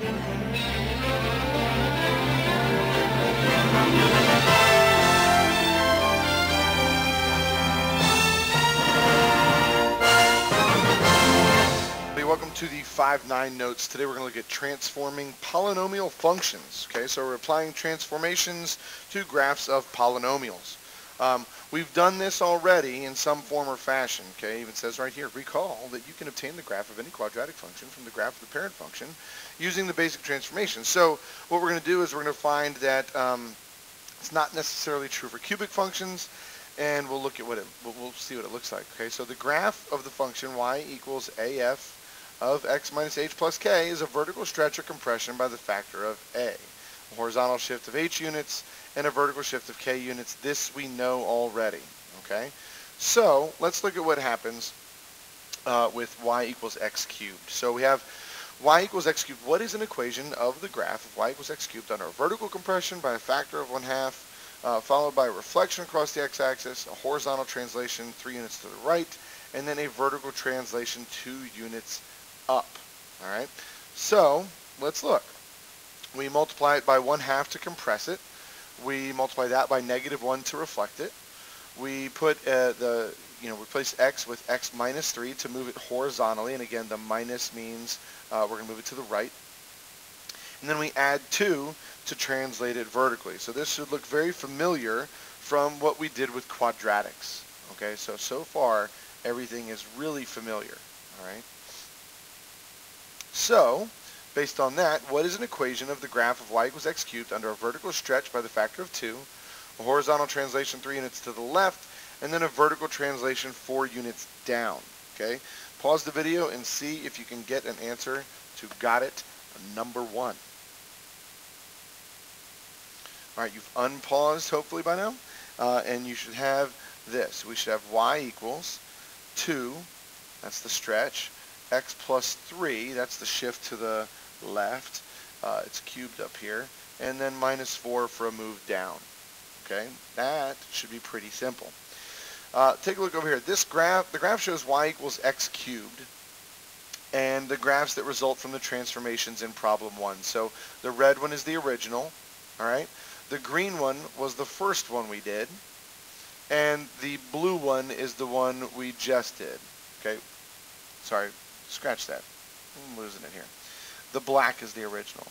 Welcome to the 5-9 notes. Today we're going to look at transforming polynomial functions. Okay, so we're applying transformations to graphs of polynomials. We've done this already in some form or fashion. Okay, it even says right here, recall that you can obtain the graph of any quadratic function from the graph of the parent function using the basic transformation. So what we're going to do is we're going to find that it's not necessarily true for cubic functions, and we'll look at we'll see what it looks like. Okay, so the graph of the function y equals AF of x minus h plus k is a vertical stretch or compression by the factor of a horizontal shift of h units and a vertical shift of k units. This we know already. Okay, so let's look at what happens with y equals x cubed. So we have y equals x cubed. What is an equation of the graph of y equals x cubed under a vertical compression by a factor of 1/2, followed by a reflection across the x-axis, a horizontal translation 3 units to the right, and then a vertical translation 2 units up. All right, so let's look. We multiply it by 1/2 to compress it. We multiply that by -1 to reflect it. We put replace x with x minus 3 to move it horizontally, and again the minus means we're going to move it to the right. And then we add 2 to translate it vertically. So this should look very familiar from what we did with quadratics. Okay, so far everything is really familiar. All right. So, based on that, what is an equation of the graph of y equals x cubed under a vertical stretch by the factor of 2, a horizontal translation 3 units to the left, and then a vertical translation 4 units down? Okay, pause the video and see if you can get an answer to got it number 1. All right, you've unpaused hopefully by now, and you should have this. We should have y equals 2, that's the stretch, x plus 3, that's the shift to the left, it's cubed up here, and then minus 4 for a move down. Okay, that should be pretty simple. Take a look over here. This graph, the graph shows y equals x cubed, and the graphs that result from the transformations in problem 1. So the red one is the original, all right? The green one was the first one we did, and the blue one is the one we just did. Okay, sorry. Scratch that. I'm losing it here. The black is the original.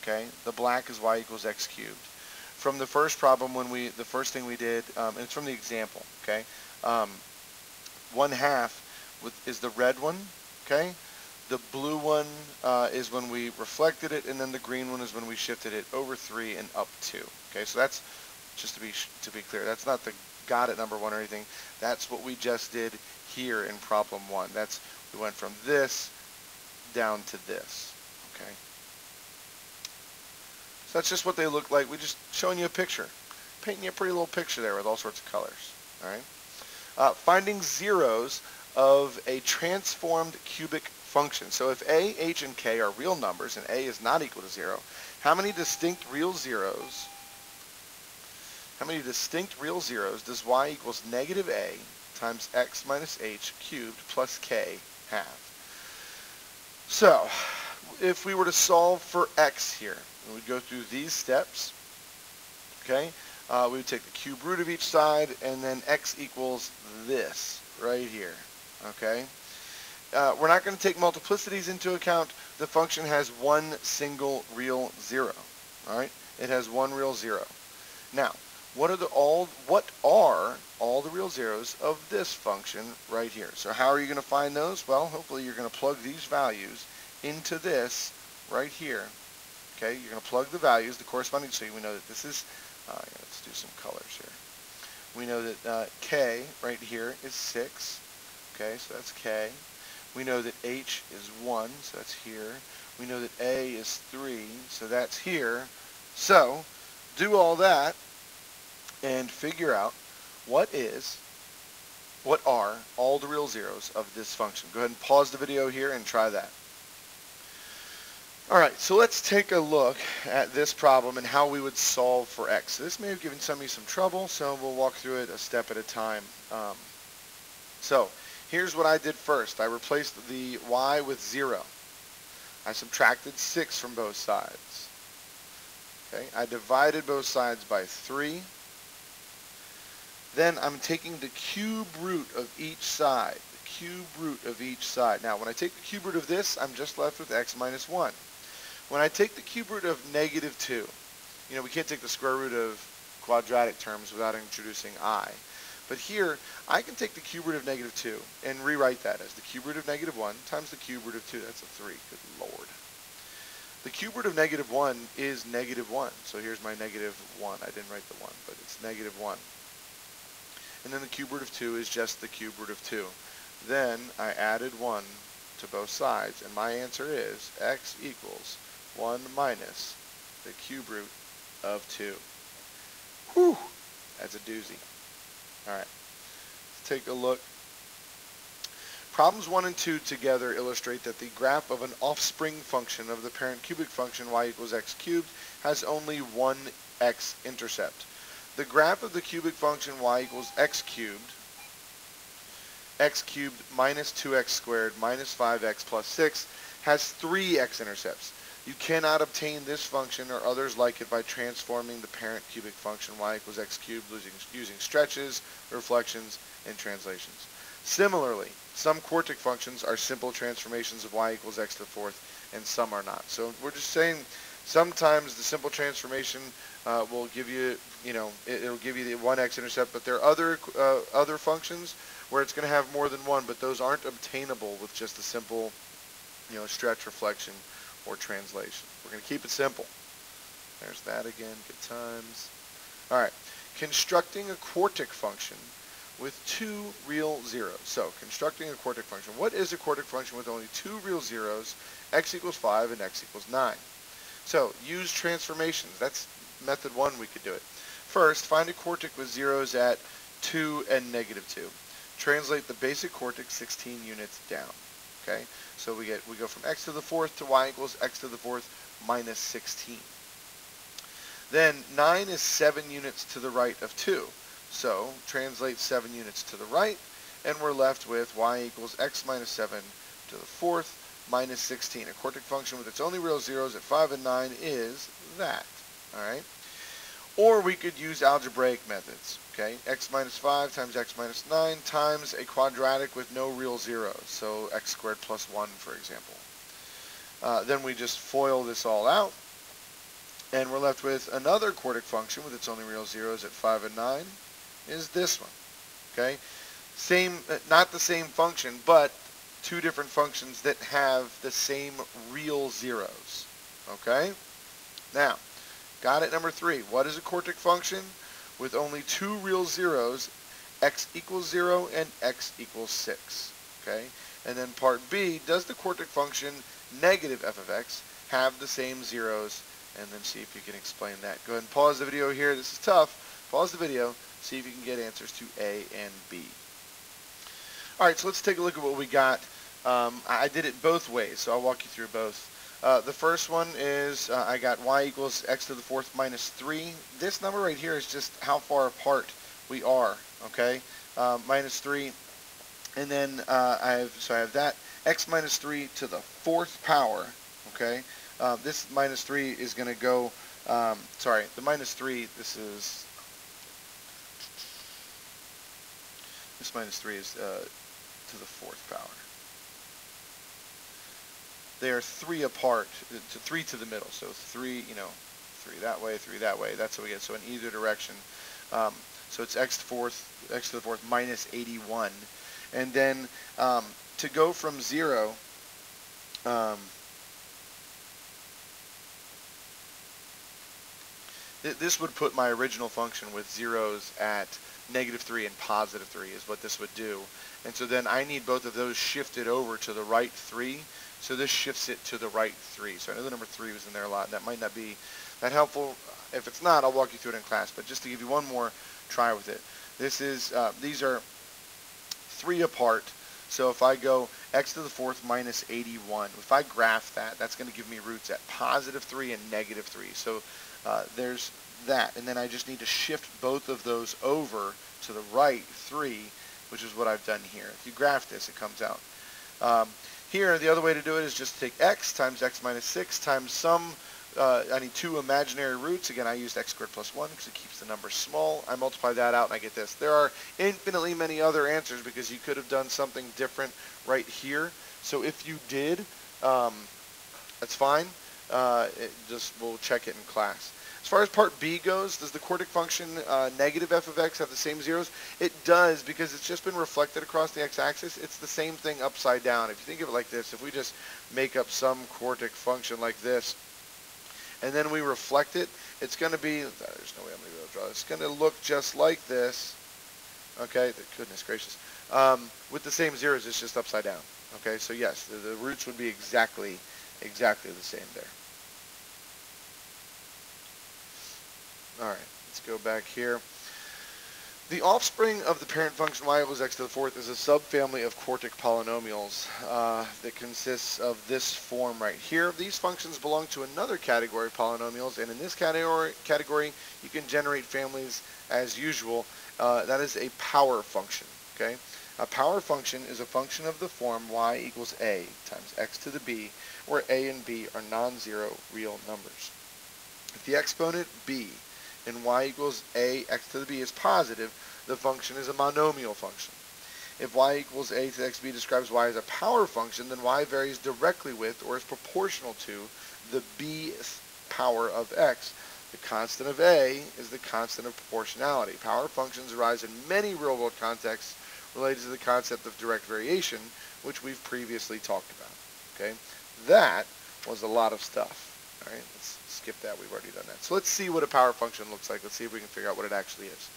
Okay, the black is y equals x cubed. From the first problem, the first thing we did, and it's from the example. Okay, 1/2 is the red one. Okay, the blue one is when we reflected it, and then the green one is when we shifted it over 3 and up 2. Okay, so that's just to be clear. That's not the got it number 1 or anything. That's what we just did here in problem 1. We went from this down to this. Okay. So that's just what they look like. We're just showing you a picture, painting you a pretty little picture there with all sorts of colors. All right. Finding zeros of a transformed cubic function. So if a, h, and k are real numbers and a is not equal to 0, how many distinct real zeros? How many distinct real zeros does y equals -a times x minus h cubed plus k have? So, if we were to solve for x here, we would go through these steps. Okay, we would take the cube root of each side, and then x equals this right here. Okay, we're not going to take multiplicities into account. The function has one single real zero. All right, it has one real zero. Now, what are all the real zeros of this function right here? So how are you going to find those? Well, hopefully you're going to plug these values into this right here. Okay, you're going to plug the values, the corresponding, so we know that this is, let's do some colors here. We know that k right here is 6. Okay, so that's k. We know that h is 1, so that's here. We know that a is 3, so that's here. So do all that and figure out what are all the real zeros of this function. Go ahead and pause the video here and try that. Alright, so let's take a look at this problem and how we would solve for x. This may have given some of you some trouble, so we'll walk through it a step at a time. So here's what I did first. I replaced the y with 0. I subtracted 6 from both sides. Okay, I divided both sides by 3. Then I'm taking the cube root of each side. The cube root of each side. Now, when I take the cube root of this, I'm just left with x minus 1. When I take the cube root of negative 2, we can't take the square root of quadratic terms without introducing I. But here, I can take the cube root of negative 2 and rewrite that as the cube root of negative 1 times the cube root of 2. That's a 3. Good Lord. The cube root of negative 1 is negative 1. So here's my negative 1. I didn't write the 1, but it's negative 1. And then the cube root of 2 is just the cube root of 2. Then I added 1 to both sides, and my answer is x equals 1 minus the cube root of 2. Whew! That's a doozy. Alright, let's take a look. Problems 1 and 2 together illustrate that the graph of an offspring function of the parent cubic function y equals x cubed has only one x-intercept. The graph of the cubic function y equals x cubed minus 2x squared minus 5x plus 6 has 3 x-intercepts. You cannot obtain this function or others like it by transforming the parent cubic function y equals x cubed using stretches, reflections, and translations. Similarly, some quartic functions are simple transformations of y equals x to the fourth, and some are not. So we're just saying sometimes the simple transformation will give you, it'll give you the one x-intercept, but there are other functions where it's going to have more than one, but those aren't obtainable with just a simple, stretch, reflection, or translation. We're going to keep it simple. There's that again. Good times. All right. Constructing a quartic function with 2 real zeros. So, constructing a quartic function. What is a quartic function with only 2 real zeros, x equals 5 and x equals 9? So, use transformations. That's method 1 we could do it. First, find a quartic with zeros at 2 and negative 2. Translate the basic quartic 16 units down. Okay, so we go from x to the fourth to y equals x to the fourth minus 16. Then 9 is 7 units to the right of 2. So translate 7 units to the right, and we're left with y equals x minus 7 to the fourth minus 16. A quartic function with its only real zeros at 5 and 9 is that. All right. Or we could use algebraic methods. Okay, x minus 5 times x minus 9 times a quadratic with no real zeros, so x squared plus 1, for example. Then we just FOIL this all out, and we're left with another quartic function with its only real zeros at 5 and 9, is this one. Okay, not the same function, but 2 different functions that have the same real zeros. Okay, now, got it, number 3. What is a quartic function with only 2 real zeros, x equals 0 and x equals 6. Okay? And then part B, does the quartic function negative f of x have the same zeros? And then see if you can explain that. Go ahead and pause the video here. This is tough. Pause the video, see if you can get answers to A and B. Alright, so let's take a look at what we got. I did it both ways, so I'll walk you through both. The first one is I got y equals x to the fourth minus 3. This number right here is just how far apart we are, okay? Minus 3. And then I have that x minus 3 to the fourth power, okay? This minus 3 is going to go, the minus 3, this minus 3 is to the fourth power. They are 3 apart, 3 to the middle. So 3, 3 that way, 3 that way. That's what we get. So in either direction. So it's x to the fourth minus 81. And then to go from 0, this would put my original function with zeros at negative 3 and positive 3 is what this would do. And so then I need both of those shifted over to the right 3. So this shifts it to the right 3. So I know the number 3 was in there a lot. That might not be that helpful. If it's not, I'll walk you through it in class. But just to give you one more try with it. This is, these are 3 apart. So if I go x to the fourth minus 81, if I graph that, that's going to give me roots at positive 3 and negative 3. So there's that. And then I just need to shift both of those over to the right 3, which is what I've done here. If you graph this, it comes out. Here, the other way to do it is just take x times x minus 6 times some, I need two imaginary roots. Again, I used x squared plus 1 because it keeps the number small. I multiply that out and I get this. There are infinitely many other answers because you could have done something different right here. So if you did, that's fine. We'll check it in class. As far as part B goes, does the quartic function negative f of x have the same zeros? It does, because it's just been reflected across the x-axis. It's the same thing upside down. If you think of it like this, if we just make up some quartic function like this, and then we reflect it, it's going to be, there's no way I'm going to be able to draw this. It's going to look just like this. Okay, goodness gracious. With the same zeros, it's just upside down. Okay, so yes, the roots would be exactly the same there. All right, let's go back here. The offspring of the parent function y equals x to the fourth is a subfamily of quartic polynomials that consists of this form right here. These functions belong to another category of polynomials, and in this category you can generate families as usual. That is a power function. Okay, a power function is a function of the form y equals a times x to the b, where a and b are non-zero real numbers. If the exponent b and y equals a x to the b is positive, the function is a monomial function. If y equals a to the xb describes y as a power function, then y varies directly with or is proportional to the b power of x. The constant of a is the constant of proportionality. Power functions arise in many real-world contexts related to the concept of direct variation, which we've previously talked about. Okay, that was a lot of stuff. All right, let's skip that. We've already done that. So let's see what a power function looks like. Let's see if we can figure out what it actually is.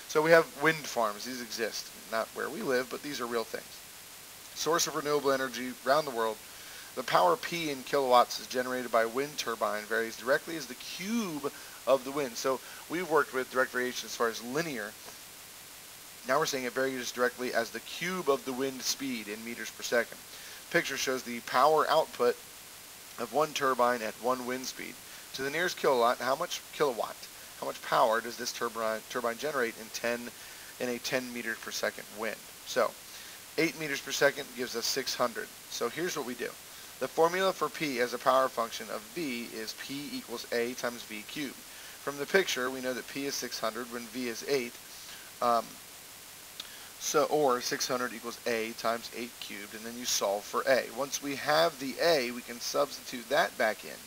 So we have wind farms. These exist. Not where we live, but these are real things. Source of renewable energy around the world. The power P in kilowatts is generated by a wind turbine varies directly as the cube of the wind. So we've worked with direct variation as far as linear. Now we're saying it varies directly as the cube of the wind speed in meters per second. Picture shows the power output of one turbine at one wind speed. To the nearest kilowatt, how much power does this turbine generate in a 10 meters per second wind? So 8 meters per second gives us 600. So here's what we do. The formula for P as a power function of V is P equals A times V cubed. From the picture, we know that P is 600 when V is 8. Or 600 equals A times 8 cubed, and then you solve for A. Once we have the A, we can substitute that back in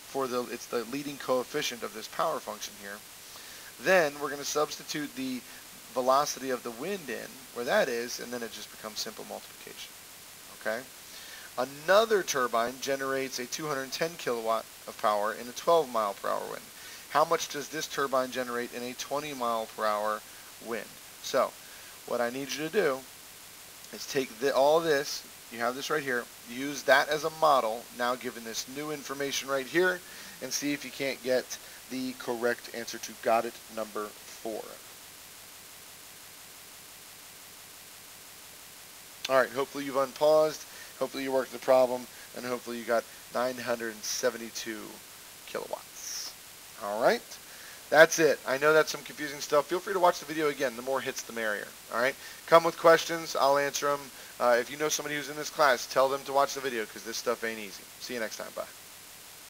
for it's the leading coefficient of this power function here. Then we're going to substitute the velocity of the wind in where that is, and then it just becomes simple multiplication. Okay? Another turbine generates a 210 kilowatt of power in a 12 mile per hour wind. How much does this turbine generate in a 20 mile per hour wind? So what I need you to do is take all this, you have this right here, use that as a model, now given this new information right here, and see if you can't get the correct answer to got it number 4. Alright, hopefully you've unpaused, hopefully you worked the problem, and hopefully you got 972 kilowatts. Alright? That's it. I know that's some confusing stuff. Feel free to watch the video again. The more hits, the merrier. All right? Come with questions. I'll answer them. If you know somebody who's in this class, tell them to watch the video because this stuff ain't easy. See you next time. Bye.